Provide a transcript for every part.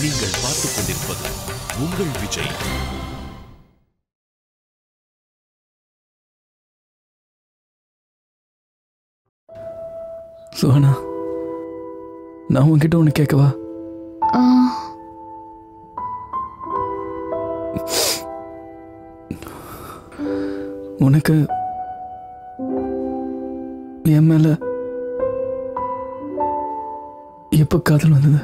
நீங்கள் பார்த்துக் கொண்டிருப்பது உங்கள் விஜய். சுஹானா, நான் உன்கிட்ட ஒன்று கேட்கவா? உனக்கு என் மேல எப்ப காதல் வந்தது?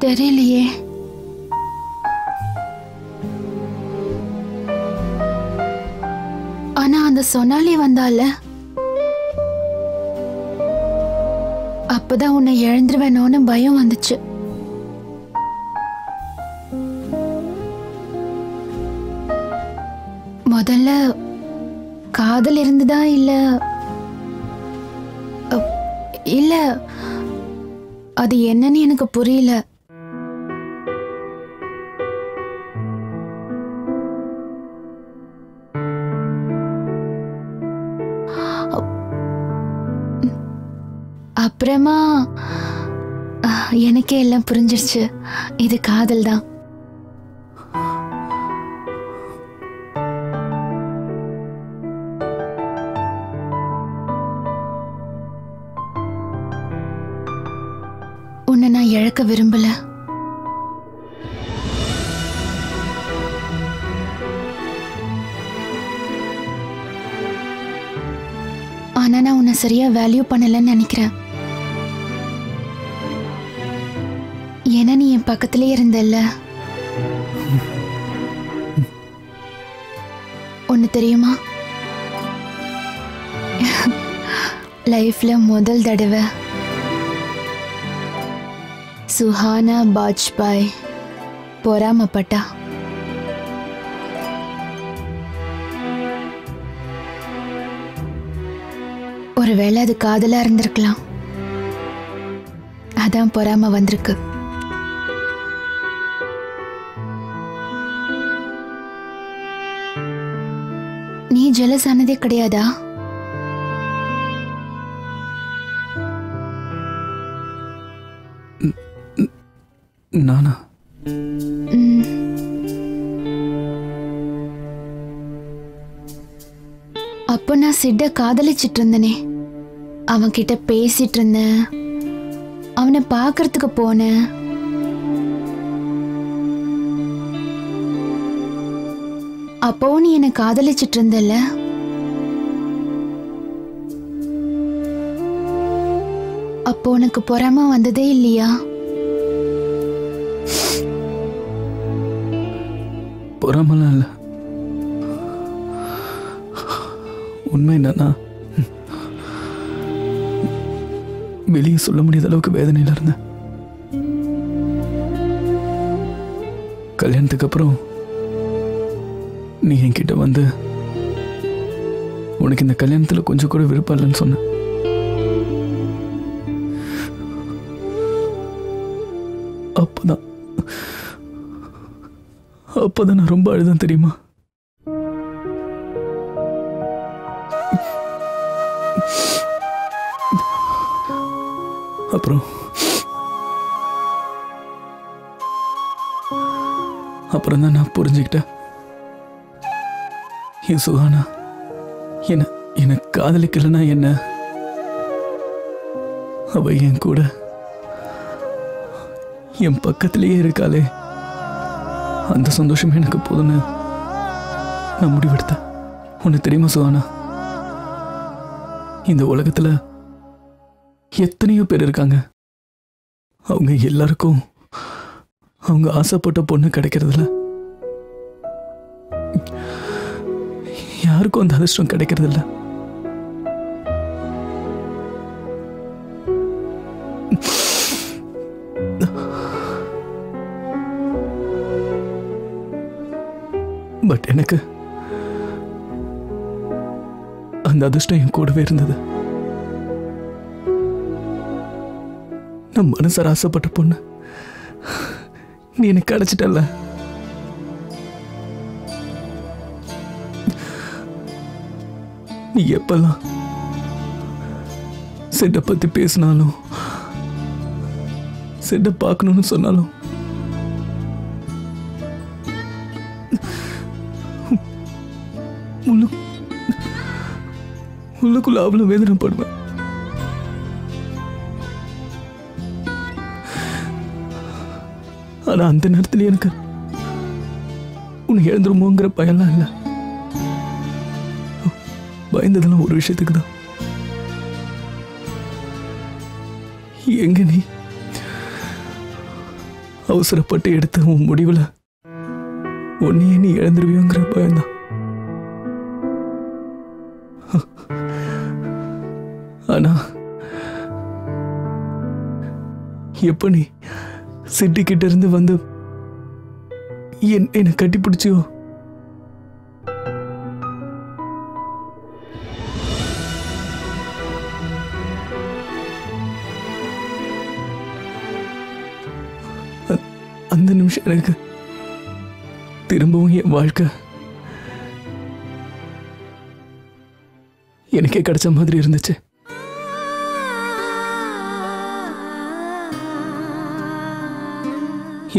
தெரியலையே. ஆனா அந்த சொனாலி வந்தால அப்பதான் உன்னை இழந்துருவேனோன்னு பயம் வந்துச்சு. முதல்ல காதல் இருந்ததா இல்ல இல்ல அது என்னன்னு எனக்கு புரியல. அப்புறமா எனக்கே எல்லாம் புரிஞ்சிருச்சு, இது காதல் தான். உன்னை நான் இழக்க விரும்பல. ஆனா நான் உன்னை சரியா வேல்யூ பண்ணலன்னு நினைக்கிறேன். ஏன்னா நீ என் பக்கத்திலே இருந்தல்ல. ஒன்னு தெரியுமா, லைஃப்ல முதல் தடவை சுஹானா பாஜ்பாய் பொறாமப்பட்டா. ஒருவேளை அது காதலா இருந்திருக்கலாம், அதான் பொறாம வந்திருக்கு. நீ ஜெலஸ் ஆனதே கிடையாதா? நானா? அப்போ நான் சிட்ட காதலிச்சிட்டு இருந்தனே, அவன் கிட்ட பேசிட்டு இருந்தேன், அவனை பார்க்கறதுக்கு போனேன். அப்போ நீ என்னை காதலிச்சிட்டு இருந்தல்ல. அப்போ உனக்கு பொறாம வந்ததே இல்லையா? பொறாமலாம் இல்ல. உண்மை என்னன்னா, வெளியே சொல்ல முடியாத அளவுக்கு வேதனையில இருந்தேன். கல்யாணத்துக்கு அப்புறம் நீ என்கிட்ட வந்து உனக்கு இந்த கல்யாணத்துல கொஞ்சம் கூட விருப்பம் இல்லைன்னு சொன்ன. அப்பதான் நான் ரொம்ப அழுதான் தெரியுமா? அப்புறம் தான் நான் புரிஞ்சுக்கிட்டேன், என் சுஹானா என்ன காதலிக்கலன்னா என்ன, அவ என் கூட என் பக்கத்திலேயே இருக்காளே, அந்த சந்தோஷம் எனக்கு போதுன்னு நான் முடிவெடுத்தேன். உனக்கு தெரியுமா சுஹானா, இந்த உலகத்துல எத்தனையோ பேர் இருக்காங்க, அவங்க எல்லாருக்கும் அவங்க ஆசைப்பட்ட பொண்ணு கிடைக்கிறதுல, யாருக்கும் அந்த அதிர்ஷ்டம் கிடைக்கிறதில்ல. பட் எனக்கு அந்த அதிர்ஷ்டம் என் கூடவே இருந்தது. நான் மனசார ஆசைப்பட்ட பொண்ணு நீ எனக்கு கிடைச்சிட்டல்ல. நீ எப்பெல்லாம் செட்டை பத்தி பேசினாலும் செட்டை பார்க்கணும்னு சொன்னாலும் உள்ளுக்குள்ள அவ்வளவு வேதனைப்படுவேன். ஆனா அந்த நேரத்துல எனக்கு உன்னை எழுந்துருமோங்கிற பயம்லாம் இல்லை. பயந்ததெல்லாம் ஒரு விஷயத்துக்கு தான். எங்க நீ அவசரப்பட்டு எடுத்த உன் முடிவுல உன்னையே நீ இழந்துருவியோங்கிற பயம்தான். ஆனா எப்ப நீ சிட்டி கிட்ட இருந்து வந்து என்னை கட்டி பிடிச்சியோ அந்த நிமிஷம் எனக்கு திரும்பவும் என் வாழ்க்கை எனக்கே கிடைச்ச மாதிரி இருந்துச்சு.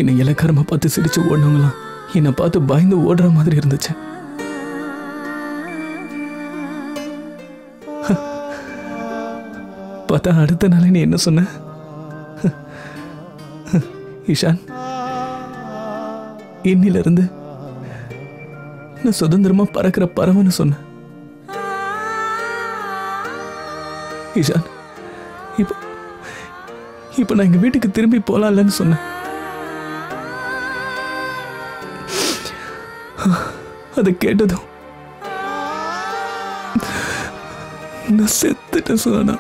என்னை இலக்காரமா பார்த்து சிரிச்சு ஓடினவங்களாம் என்னை பார்த்து பயந்து ஓடுற மாதிரி இருந்துச்சு. பார்த்தா அடுத்த நாளே நீ என்ன சொன்ன? ஈஷான், இன்னில இருந்து நான் சுதந்திரமா பறக்கிற பறவைன்னு சொன்ன. ஈஷான், இப்ப நான் எங்க வீட்டுக்கு திரும்பி போலாம்லன்னு சொன்னேன். அதை கேட்டதும் நான் செத்துட்டேன் சுகானா.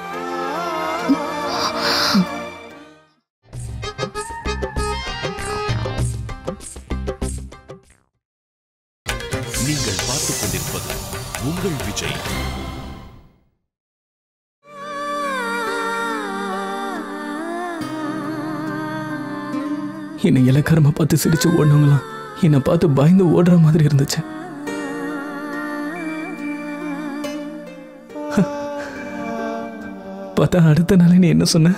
நீங்கள் பார்த்துக் கொண்டிருப்பது உங்கள் விஜய். என்னை இலக்காரமா பார்த்து சிரிச்சு ஓடினவங்களாம் என்னை பார்த்து பயந்து ஓடுற மாதிரி இருந்துச்சு. பார்த்தா அடுத்த நாளே நீ என்ன சொன்ன?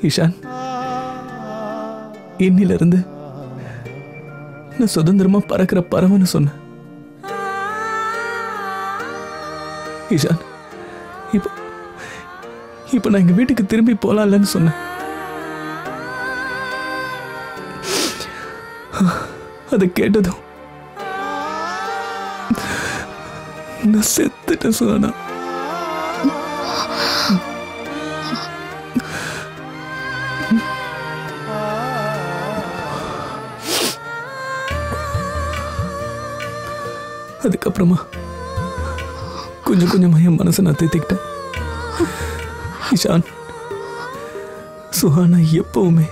ஈஷான், இன்னில இருந்து நான் சுதந்திரமா பறக்கிற பறவைன்னு சொன்ன. ஈஷான், இப்ப நான் எங்க வீட்டுக்கு திரும்பி போலாம்லன்னு சொன்னேன். அதை கேட்டதும் நான் செத்துட்டேன் சுகானா. அதுக்கப்புறமா கொஞ்சம் கொஞ்சமா என் மனசை நான் தேத்திக்கிட்டேன். ஈஷான், சுஹானா எப்பவுமே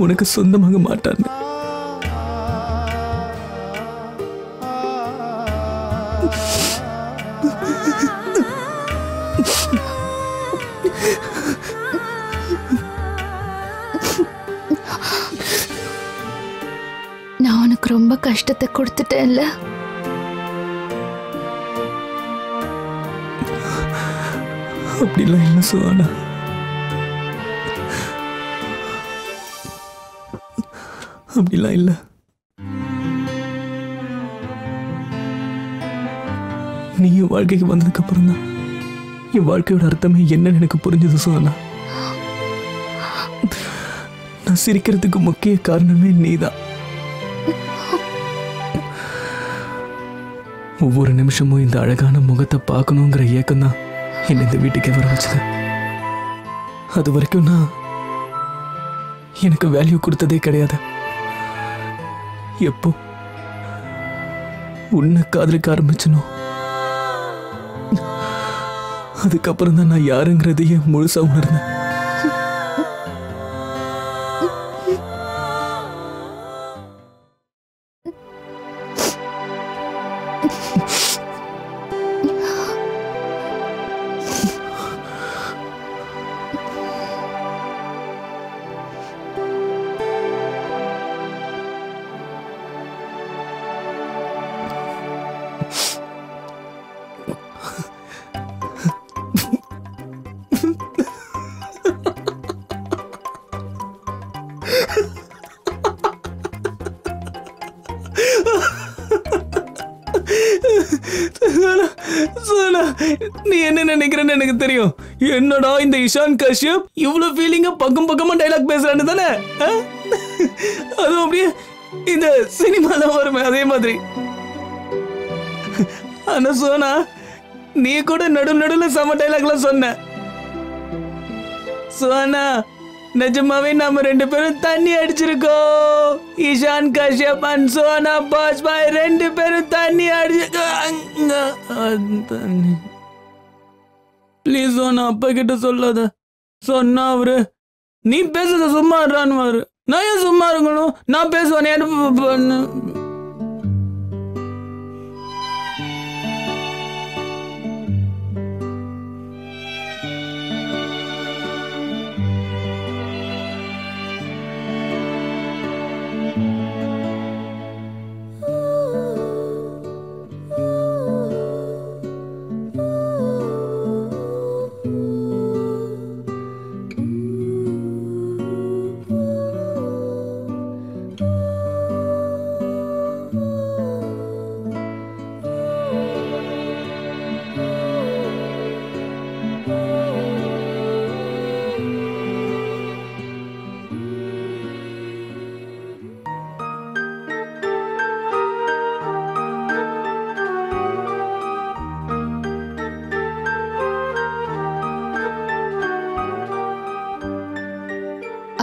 உனக்கு சொந்தமாக மாட்டான்னு. நான் உனக்கு ரொம்ப கஷ்டத்தை கொடுத்துட்டேன்ல. அப்படிலாம் இல்லை சுகானா, அப்படிலாம் இல்லை. நீ என் வாழ்க்கைக்கு வந்ததுக்கு அப்புறம் தான் என் வாழ்க்கையோட அர்த்தமே என்னன்னு எனக்கு புரிஞ்சது சுகானா. நான் சிரிக்கிறதுக்கு முக்கிய காரணமே நீதான். ஒவ்வொரு நிமிஷமும் இந்த அழகான முகத்தை பார்க்கணுங்கிற ஏக்கம் தான் என்னை இந்த வீட்டுக்கே வர வச்சது. அது வரைக்கும் நான் எனக்கு வேல்யூ கொடுத்ததே கிடையாது. எப்போ உன்னை காதலிக்க ஆரம்பிச்சனோ அதுக்கப்புறம் தான் நான் யாருங்கிறதையே முழுசா உணர்ந்தேன். நீ என்ன நினைக்கிறன்னு எனக்கு தெரியும். என்னடா இந்த இஷான் கஷ்யப் இவ்வளவு ஃபீலிங்கா பக்கம் பக்கமா டைலாக் பேசுறான்னு தானே? அதுவும் அப்படியே இந்த சினிமால வருமே அதே மாதிரி. ஆனா சோனா, நீ கூட நடுவுல செம டைலாக்லாம் சொன்ன. சோனா, நிஜமாவே நாம 2 பேரும் தண்ணி அடிச்சிருக்கோம். இஷான் கஷ்யப் அண்ட் சோனா பாஜ்பாய் 2 பேரும் தண்ணி அடிச்சிருக்கோம். ப்ளீஸ் சோனா, அப்பா கிட்ட சொல்லாத. சொன்னா அவரு நீ பேசுறத சும்மா இருறான்னு. நான் ஏன் சும்மா இருக்கணும்? நான் பேசுவேன்.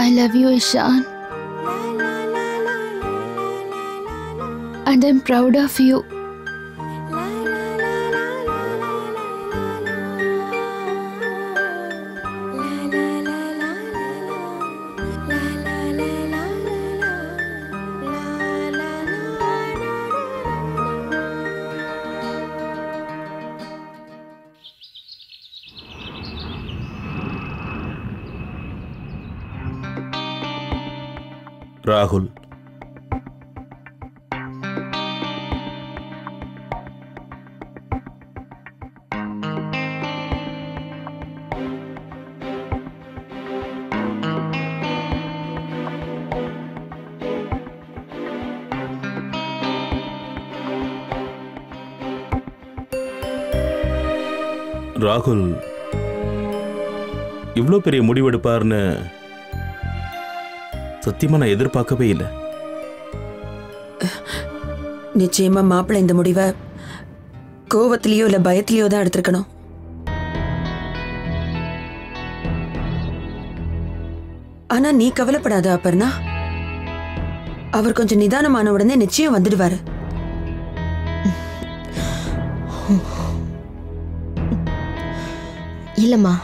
I love you, Ishan. And I'm proud of you. ராகுல், ராகுல் இவ்வளோ பெரிய முடிவெடுப்பார்னு சத்தியமா நான் எதிர்பார்க்கவே இல்லை. நிச்சயமா மாப்பிள்ளை இந்த முடிவை கோவத்திலேயோ இல்ல பயத்திலேயோ தான் எடுத்திருக்கணும். ஆனா நீ கவலைப்படாத அப்பர்ணா. அவர் கொஞ்சம் நிதானமான உடனே நிச்சயம் வந்துடுவாரு. இல்லம்மா,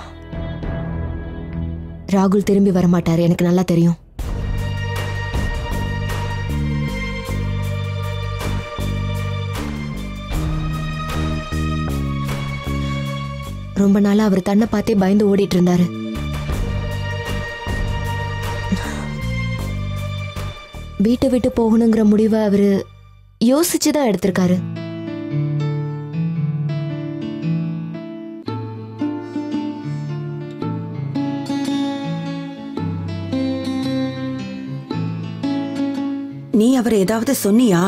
ராகுல் திரும்பி வரமாட்டாரு, எனக்கு நல்லா தெரியும். ரொம்ப நாளா அவர் தன்னை பார்த்தே பயந்து ஓடிட்டு இருந்தாரு. வீட்டை விட்டு போகணுங்கிற முடிவை அவரு யோசிச்சுதான் எடுத்திருக்காரு. நீ அவரை ஏதாவது சொன்னியா?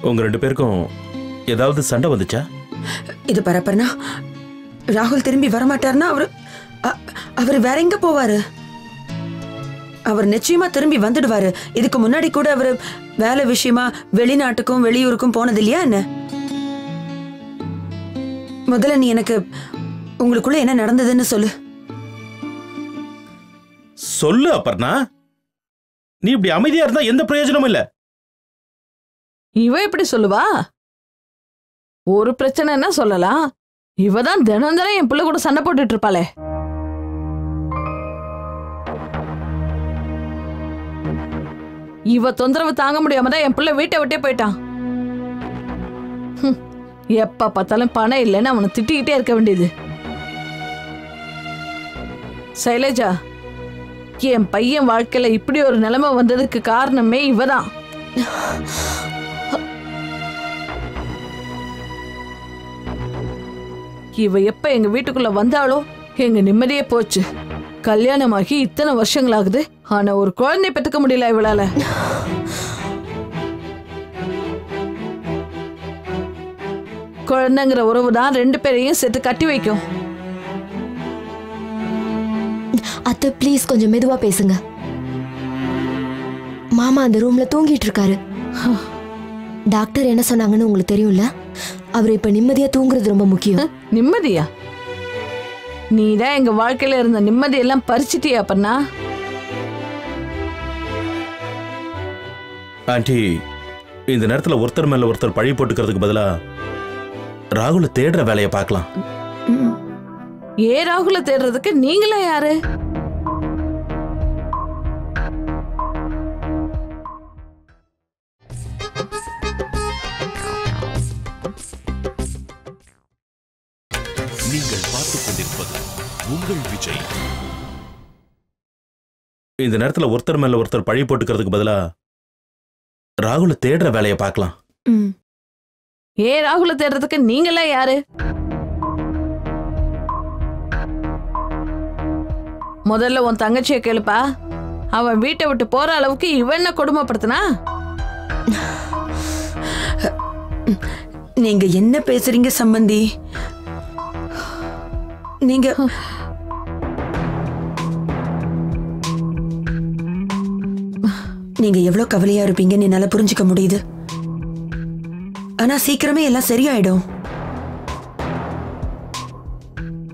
உங்க 2 பேருக்கும் ஏதாவது சண்டை வந்துச்சா? இது பரப்பர்னா, ராகுல் திரும்பி வரமாட்டார்னா அவர் வேற எங்க போவாரு? அவர் நிச்சயமா திரும்பி வந்துடுவாரு. இதுக்கு முன்னாடி கூட அவர் வேலை விஷயமா வெளிநாட்டுக்கும் வெளியூருக்கும் போனது இல்லையா என்ன? முதல்ல நீ எனக்கு உங்களுக்குள்ள என்ன நடந்ததுன்னு சொல்லு. சொல்லு அப்பர்ணா. நீ இப்படி அமைதியா இருந்தா எந்த பிரயோஜனமும் இல்ல. இவ எப்படி சொல்லுவா? ஒரு பிரச்சனைன்னா சொல்லலாம், இவதான் தினம் தினம் என் பிள்ளை கூட சண்டை போட்டுட்டு இருப்பாளே. இவ தொந்தரவு தாங்க முடியாம தான் என் பிள்ளை வீட்டை விட்டே போயிட்டான். எப்ப பார்த்தாலும் பணம் இல்லைன்னு அவனை திட்டிக்கிட்டே இருக்க வேண்டியது. சைலேஜா, என் பையன் வாழ்க்கையில இப்படி ஒரு நிலைமை வந்ததுக்கு காரணமே இவதான். இவ எப்ப எங்க வீட்டுக்குள்ள வந்தாலோ எங்க நிம்மதியே போச்சு. கல்யாணமாகி இத்தனை வருஷங்களாகுது, ஆனா ஒரு குழந்தை பெற்றுக்க முடியல இவளால. குழந்தைங்கிற உறவு தான் ரெண்டு பேரையும் சேர்த்து கட்டி வைக்கும். அத்தை ப்ளீஸ் கொஞ்சம் மெதுவா பேசுங்க. மாமா அந்த ரூம்ல தூங்கிட்டு இருக்காரு. டாக்டர் என்ன சொன்னாங்கன்னு உங்களுக்கு தெரியும்ல, அவர் இப்ப நிம்மதியா தூங்குறது ரொம்ப முக்கியம். நிம்மதியா? நீதான் எங்க வாழ்க்கையில இருந்த நிம்மதியெல்லாம் பறிச்சிட்டியா பண்ணா? ஆண்டி, இந்த நேரத்துல ஒருத்தர் மேல ஒருத்தர் பழி போட்டுக்கிறதுக்கு பதிலா ராகுல தேடுற வேலையை பார்க்கலாம். ராகுல தேடுறதுக்கு நீங்களே யாரு? நீங்கள் பார்த்துக் கொண்டிருப்பது உங்கள் விஜய். இந்த நேரத்துல ஒருத்தர் மேல ஒருத்தர் பழி போட்டுக்கிறதுக்கு பதிலா ராகுல தேடுற வேலையை பார்க்கலாம். ராகுல தேடுறதுக்கு நீங்களே யாரு? முதல்ல உன் தங்கச்சியை கேளுப்பா. அவன் வீட்டை விட்டு போற அளவுக்கு இவன் என்ன கொடுமைப்படுத்தினா? நீங்க என்ன பேசுறீங்க சம்பந்தி? நீங்க நீங்க எவ்வளவு கவலையா இருப்பீங்கன்னு என்னால புரிஞ்சுக்க முடியுது. ஆனா சீக்கிரமே எல்லாம் சரியாயிடும்.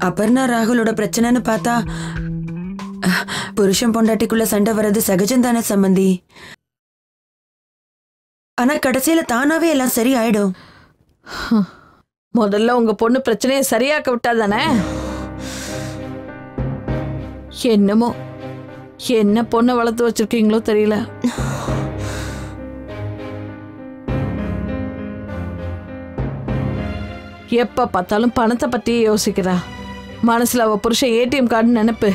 அபர்ணா ராகுலோட பிரச்சனைன்னு பார்த்தா புருஷன் பொண்டாட்டிக்குள்ள சண்டை வர்றது சகஜம் தானே சம்பந்தி. ஆனா கடைசியில தானாவே எல்லாம் சரியாயிடும். முதல்ல உங்க பொண்ணு பிரச்சனையை சரியாக்க விட்டா தானே? என்னமோ என்ன பொண்ணை வளர்த்து வச்சிருக்கீங்களோ தெரியல. எப்ப பார்த்தாலும் பணத்தை பத்தி யோசிக்கிறா. மனசுல அவ புருஷன் ஏடிஎம் கார்டு நினைப்பு.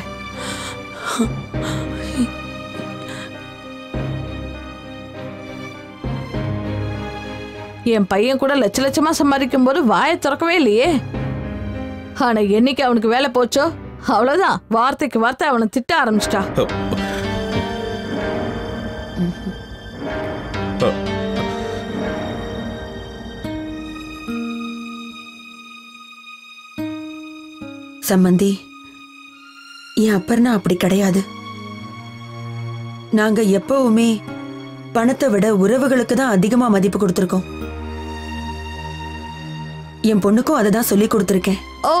என் பையன் கூட லட்ச லட்சமா சம்பாதிக்கும் போது வாயை திறக்கவே இல்லையே. ஆனா என்னைக்கு அவனுக்கு வேலை போச்சோ அவ்வளவுதான், வார்த்தைக்கு வார்த்தை அவனை திட்ட ஆரம்பிச்சிட்டா. சம்பந்தி, என் அப்பர்னா அப்படி கிடையாது. நாங்க எப்பவுமே பணத்தை விட உறவுகளுக்கு தான் அதிகமா மதிப்பு கொடுத்திருக்கோம். என் பொண்ணுக்கும் அதை தான் சொல்லி கொடுத்திருக்கேன். ஓ,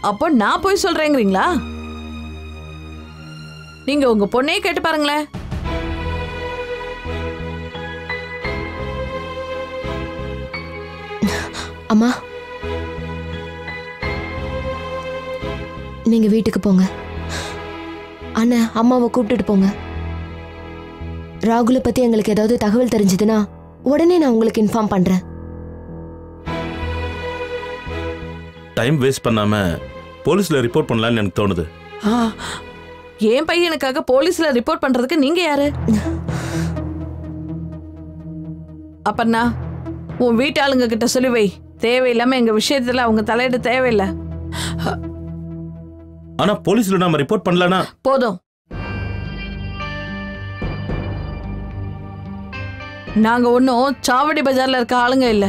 அப்போ நான் போய் சொல்றேங்கிறீங்களா? நீங்க உங்க பொண்ணையே கேட்டு பாருங்களேன். அம்மா, நீங்க வீட்டுக்கு போங்க. அண்ணா அம்மாவை கூப்பிட்டுட்டு போங்க. ராகுலை பத்தி எங்களுக்கு ஏதாவது தகவல் தெரிஞ்சதுன்னா உடனே நான் உங்களுக்கு இன்ஃபார்ம் பண்றேன். டைம் வேஸ்ட் பண்ணாம போலீஸ்ல ரிப்போர்ட் பண்ணலாம்னு எனக்கு தோணுது. என் பையனுக்காக போலீஸ்ல ரிப்போர்ட் பண்றதுக்கு நீங்க யாரு? அப்பண்ணா, உன் வீட்டாளுங்க கிட்ட சொல்லி வை. தேவையில்லாம எங்க விஷயத்துல அவங்க தலையிட தேவையில்லை. ஆனா போலீஸ்ல நாம ரிப்போர்ட் பண்ணலனா போதும். நாங்க ஒன்னும் சாவடி பஜார்ல இருக்க ஆளுங்க இல்ல.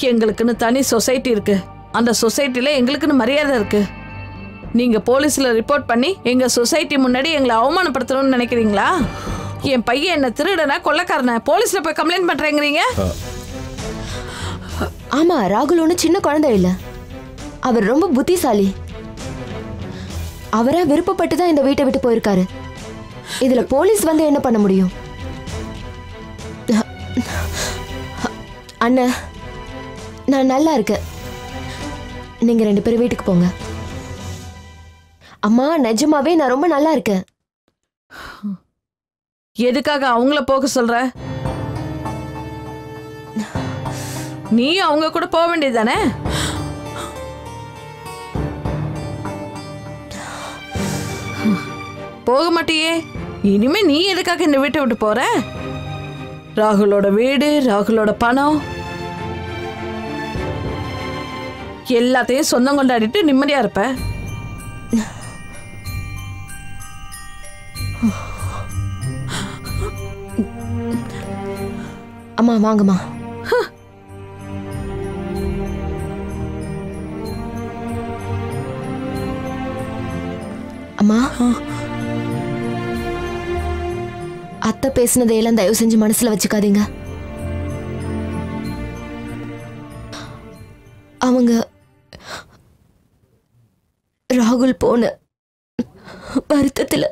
எங்களுக்குன்னு தனி சொசைட்டி இருக்கு. அந்த சொசைட்டில எங்களுக்குன்னு மரியாதை இருக்கு. நீங்க போலீஸ்ல ரிப்போர்ட் பண்ணி எங்க சொசைட்டி முன்னாடி எங்களை அவமானப்படுத்தணும்னு நினைக்கிறீங்களா? என் பையன் என்ன திருடனா கொள்ளக்காரன போலீஸ்ல போய் கம்ப்ளைண்ட் பண்றேங்கிறீங்க? ஆமா, ராகுல் ஒன்றும் சின்ன குழந்தை இல்ல. அவர் ரொம்ப புத்திசாலி. அவரா விருப்பப்பட்டு தான் இந்த வீட்டை விட்டு போயிருக்காரு. இதுல போலீஸ் வந்து என்ன பண்ண முடியும்? அண்ணா, நான் நல்லா இருக்கேன். நீங்க 2 பேரும் வீட்டுக்கு போங்க. அம்மா நிஜமாவே நான் ரொம்ப நல்லா இருக்கேன். எதுக்காக அவங்கள போக சொல்ற? நீ அவங்க கூட போக வேண்டியதுதானே? போக மாட்டியே. இனிமே நீ எதுக்காக இந்த வீட்டை விட்டு போற? ராகுலோட வீடு, ராகுலோட பணம் எல்லாத்தையும் சொந்தம் கொண்டாடிட்டு நிம்மதியா இருப்ப. அம்மா வாங்கம்மா. அம்மா, அத்தை பேசினதையெல்லாம் தயவு செஞ்சு மனசுல வச்சுக்காதீங்க. அவங்க ராகுல் போன வருத்தத்துல